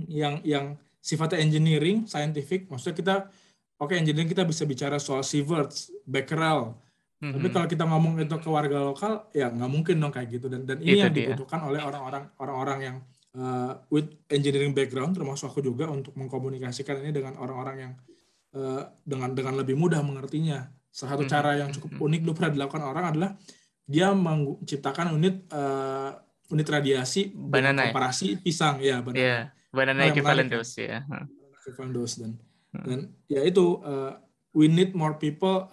[SPEAKER 1] yang sifatnya engineering, scientific. Maksudnya kita, engineering kita bisa bicara soal sieverts, Becquerel. Tapi kalau kita ngomong itu ke warga lokal, ya nggak mungkin dong kayak gitu. Dan ini yang dibutuhkan oleh orang-orang yang with engineering background, termasuk aku juga, untuk mengkomunikasikan ini dengan orang-orang yang dengan lebih mudah mengertinya. Salah satu cara yang cukup unik dulu pernah dilakukan orang adalah dia menciptakan unit radiasi komparasi pisang, ya banana.
[SPEAKER 2] Banana equivalent dose ya.
[SPEAKER 1] Equivalent dose dan ya itu we need more people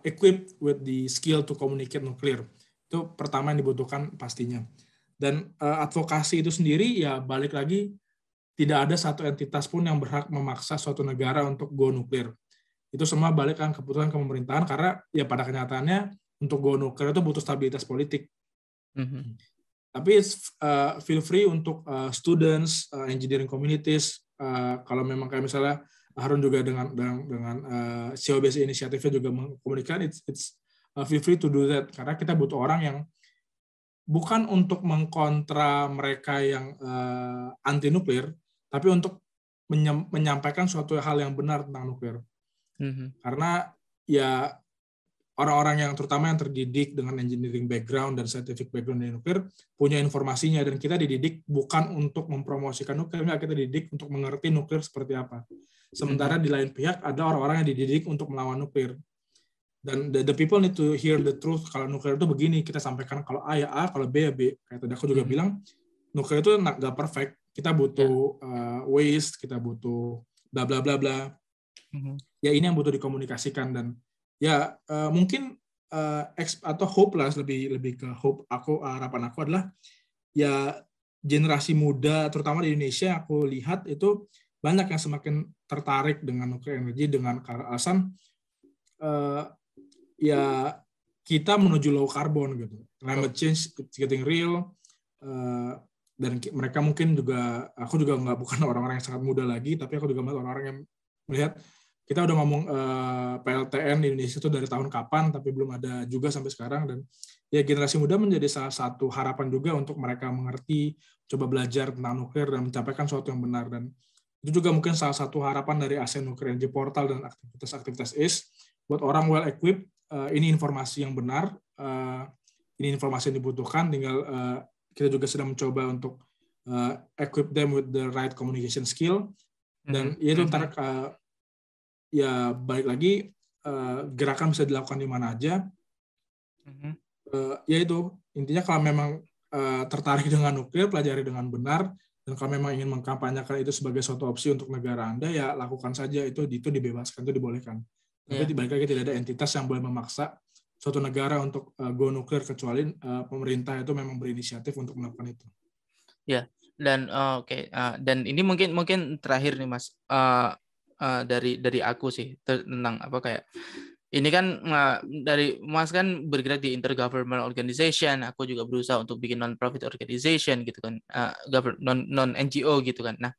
[SPEAKER 1] equipped with the skill to communicate nuclear. Itu pertama yang dibutuhkan pastinya. Dan advokasi itu sendiri ya balik lagi, tidak ada satu entitas pun yang berhak memaksa suatu negara untuk go nuklir. Itu semua balik kan keputusan pemerintahan, karena ya pada kenyataannya untuk go nuklir itu butuh stabilitas politik. Tapi feel free untuk students, engineering communities, kalau memang kayak misalnya Harun juga dengan COBC inisiatifnya juga mengkomunikasikan, it's feel free to do that, karena kita butuh orang yang bukan untuk mengkontra mereka yang anti nuklir, tapi untuk menyampaikan suatu hal yang benar tentang nuklir. Karena ya orang-orang yang terutama yang terdidik dengan engineering background dan scientific background di nuklir punya informasinya, dan kita dididik bukan untuk mempromosikan nuklir, enggak, kita dididik untuk mengerti nuklir seperti apa. Sementara di lain pihak ada orang-orang yang dididik untuk melawan nuklir. Dan the people need to hear the truth. Kalau nuklir itu begini, kita sampaikan kalau A ya A, kalau B ya B. Kayak tadi aku juga bilang, nuklir itu nggak perfect. kita butuh waste, kita butuh bla bla bla bla. Ya ini yang butuh dikomunikasikan, dan ya mungkin atau hope lah, lebih ke hope harapan aku adalah ya generasi muda terutama di Indonesia aku lihat itu banyak yang semakin tertarik dengan nuclear energy dengan alasan ya kita menuju low carbon gitu. Climate change it's getting real, dan mereka mungkin juga, aku juga bukan orang-orang yang sangat muda lagi, tapi aku juga melihat orang-orang yang melihat kita udah ngomong PLTN di Indonesia itu dari tahun kapan, tapi belum ada juga sampai sekarang. Dan ya generasi muda menjadi salah satu harapan juga untuk mereka mengerti, coba belajar tentang nuklir dan mencapaikan sesuatu yang benar. Dan itu juga mungkin salah satu harapan dari ASEAN Nuclear Energy Portal dan aktivitas-aktivitas ACE buat orang well equipped. Ini informasi yang benar, ini informasi yang dibutuhkan, tinggal kita juga sedang mencoba untuk equip them with the right communication skill. Dan itu ntar ya balik lagi, gerakan bisa dilakukan di mana aja. Ya itu intinya, kalau memang tertarik dengan nuklir, pelajari dengan benar, dan kalau memang ingin mengkampanyekan itu sebagai suatu opsi untuk negara Anda, ya lakukan saja, itu dibebaskan, itu dibolehkan. Tapi balik lagi tidak ada entitas yang boleh memaksa suatu negara untuk go nuklir, kecuali pemerintah itu memang berinisiatif untuk melakukan itu.
[SPEAKER 2] Ya, dan oke. Dan ini mungkin terakhir nih Mas. Dari aku sih tentang apa, kayak ini kan dari Mas kan bergerak di intergovernmental organization, aku juga berusaha untuk bikin non-profit organization gitu kan, non NGO gitu kan. Nah,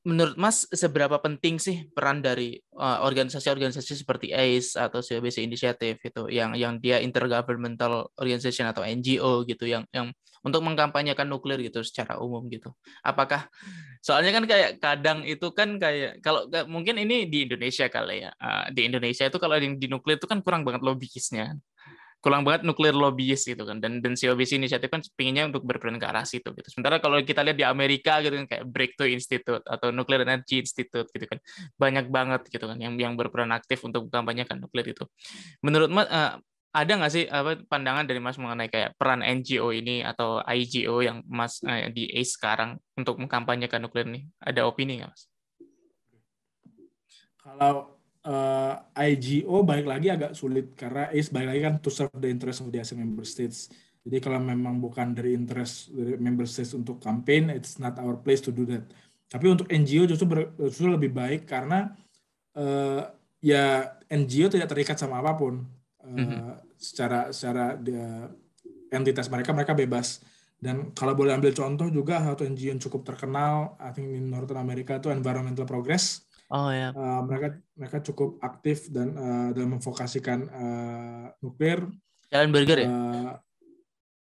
[SPEAKER 2] menurut Mas seberapa penting sih peran dari organisasi-organisasi seperti ACE atau COBC Initiative itu, yang dia intergovernmental organization atau NGO gitu, yang untuk mengkampanyekan nuklir gitu secara umum gitu? Apakah, soalnya kan kayak kadang itu kan kayak, kalau mungkin ini di Indonesia kali ya, di Indonesia itu kalau di nuklir itu kan kurang banget lobbyisnya, kurang banget nuklir lobbyis gitu kan, dan COBC Initiative kan pinginnya untuk berperan ke arah situ gitu. Sementara kalau kita lihat di Amerika gitu kan, kayak Breakthrough Institute atau Nuclear Energy Institute gitu kan, banyak banget gitu kan yang berperan aktif untuk mengkampanyekan nuklir itu. Menurut Mas, ada nggak sih pandangan dari Mas mengenai kayak peran NGO ini atau IGO yang Mas di ACE sekarang untuk mengkampanyekan nuklir ini? Ada opini nggak Mas?
[SPEAKER 1] Kalau IGO balik lagi agak sulit, karena ACE balik lagi kan to serve the interest of the ASEAN member states. Jadi kalau memang bukan dari interest dari member states untuk campaign, it's not our place to do that. Tapi untuk NGO justru lebih baik, karena ya NGO tidak terikat sama apapun. Secara entitas mereka bebas. Dan kalau boleh ambil contoh juga, satu NGO yang cukup terkenal, I think di Northern America itu Environmental Progress. Mereka cukup aktif dan dalam memfokasikan nuklir.
[SPEAKER 2] Schellenberger ya?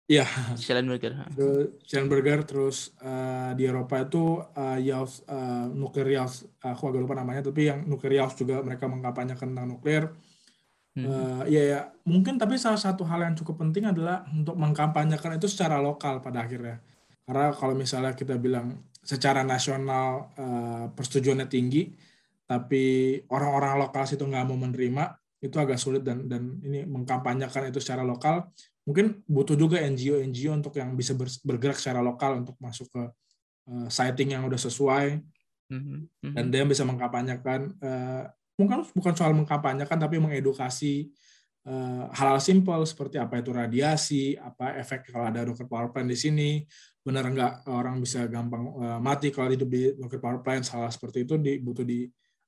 [SPEAKER 1] Iya.
[SPEAKER 2] Schellenberger.
[SPEAKER 1] Terus di Eropa itu nuklir Yaus, aku agak lupa namanya, tapi yang nuklir Yaus juga mereka mengkampanyekan tentang nuklir. Ya, mungkin, tapi salah satu hal yang cukup penting adalah untuk mengkampanyekan itu secara lokal pada akhirnya. Karena kalau misalnya kita bilang secara nasional persetujuannya tinggi, tapi orang-orang lokal situ nggak mau menerima, itu agak sulit, dan ini mengkampanyekan itu secara lokal. Mungkin butuh juga NGO untuk yang bisa bergerak secara lokal untuk masuk ke siting yang udah sesuai, dan dia bisa mengkampanyekan. Mungkin bukan soal mengkampanyekan, tapi mengedukasi hal-hal simpel seperti apa itu radiasi, apa efek kalau ada nuclear power plant di sini, benar nggak orang bisa gampang mati kalau hidup di nuclear power plant, hal seperti itu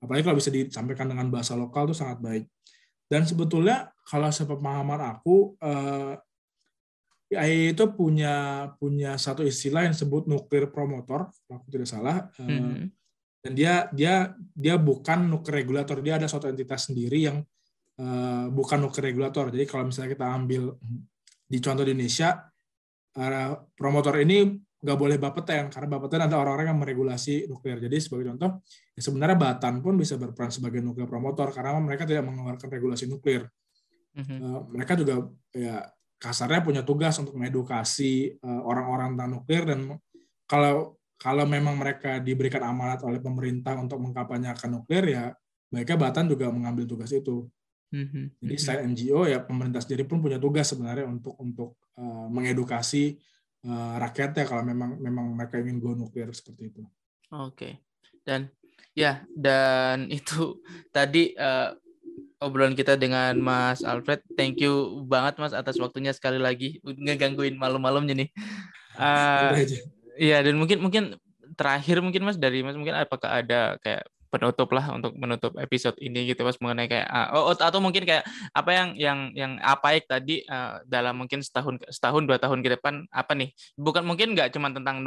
[SPEAKER 1] apalagi kalau bisa disampaikan dengan bahasa lokal itu sangat baik. Dan sebetulnya kalau sepemahaman aku, IAEA itu punya satu istilah yang disebut nuklir promotor, kalau aku tidak salah. Dan dia bukan nuklir regulator, dia ada suatu entitas sendiri yang bukan nuklir regulator. Jadi kalau misalnya kita ambil di contoh di Indonesia, promotor ini nggak boleh Bapeten, karena Bapeten ada orang-orang yang meregulasi nuklir. Jadi sebagai contoh, ya sebenarnya Batan pun bisa berperan sebagai nuklir promotor, karena mereka tidak mengeluarkan regulasi nuklir. Mereka juga ya kasarnya punya tugas untuk mengedukasi orang-orang tentang nuklir, dan kalau memang mereka diberikan amanat oleh pemerintah untuk mengkampanyekan nuklir, ya baiknya Batan juga mengambil tugas itu. Jadi selain NGO, ya pemerintah sendiri pun punya tugas sebenarnya untuk mengedukasi rakyatnya kalau memang mereka ingin go nuklir seperti itu.
[SPEAKER 2] Oke. Dan itu tadi obrolan kita dengan Mas Alfred. Thank you banget Mas atas waktunya sekali lagi, ngegangguin malam-malamnya nih. Iya, dan mungkin terakhir mungkin Mas dari Mas mungkin apakah ada kayak penutup lah untuk menutup episode ini gitu Mas, mengenai kayak atau mungkin kayak apa yang Apaek tadi dalam mungkin setahun 2 tahun ke depan apa nih, bukan mungkin nggak cuma tentang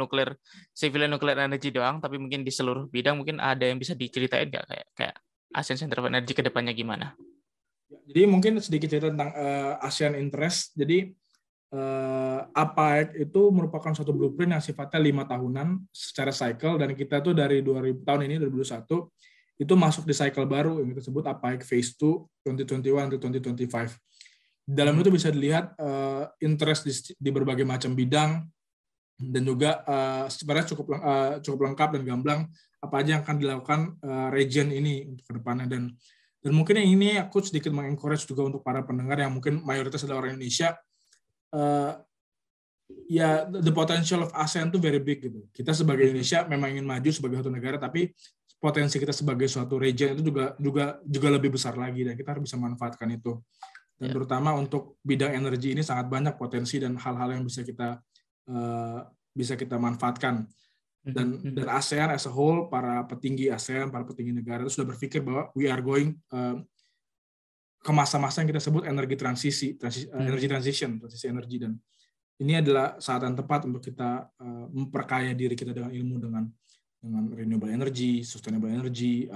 [SPEAKER 2] civilian nuclear energy doang, tapi mungkin di seluruh bidang mungkin ada yang bisa diceritain nggak kayak ASEAN Center of Energy ke depannya gimana?
[SPEAKER 1] Jadi mungkin sedikit cerita tentang ASEAN Interest. Jadi APAEC itu merupakan suatu blueprint yang sifatnya 5 tahunan secara cycle, dan kita tuh dari 2021 itu masuk di cycle baru yang kita sebut APAEC Phase 2 2021 to 2025. Dalam itu bisa dilihat interest di berbagai macam bidang, dan juga sebenarnya cukup lengkap dan gamblang apa aja yang akan dilakukan region ini untuk kedepannya. Dan mungkin yang ini aku sedikit mengencourage juga untuk para pendengar yang mungkin mayoritas adalah orang Indonesia. The potential of ASEAN itu very big gitu. Kita sebagai Indonesia memang ingin maju sebagai satu negara, tapi potensi kita sebagai suatu region itu juga lebih besar lagi, dan kita harus bisa manfaatkan itu. Dan terutama untuk bidang energi ini sangat banyak potensi dan hal-hal yang bisa kita manfaatkan. Dan ASEAN as a whole, para petinggi ASEAN, para petinggi negara itu sudah berpikir bahwa we are going ke masa-masa yang kita sebut energi transisi energi, dan ini adalah saat yang tepat untuk kita memperkaya diri kita dengan ilmu, dengan renewable energy, sustainable energy,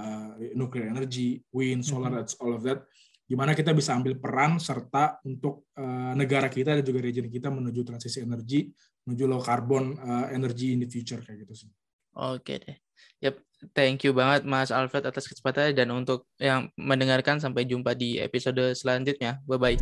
[SPEAKER 1] nuclear energy, wind, solar, all of that. Gimana kita bisa ambil peran serta untuk negara kita dan juga region kita menuju transisi energi, menuju low carbon energy in the future, kayak gitu sih.
[SPEAKER 2] Oke deh. Yep, thank you banget Mas Alfred atas kesempatannya, dan untuk yang mendengarkan sampai jumpa di episode selanjutnya. Bye bye.